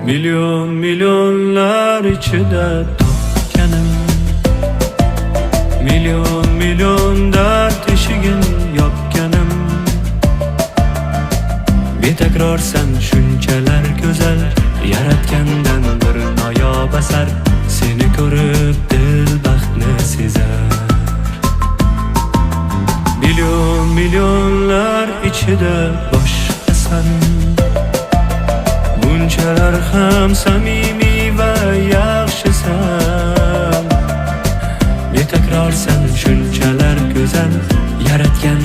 Milyonlar ichida topganim, milyon dard eshigin yopganim. Betakrorsan shunchalar go'zal, yaratgandan bir noyob asar. Seni ko'rib dil baxtni sezar. Milyonlar ichida boshqasan, bunchalar ham samimiy va yaxshisan. Betakrorsan shunchalar go'zal, yaratgan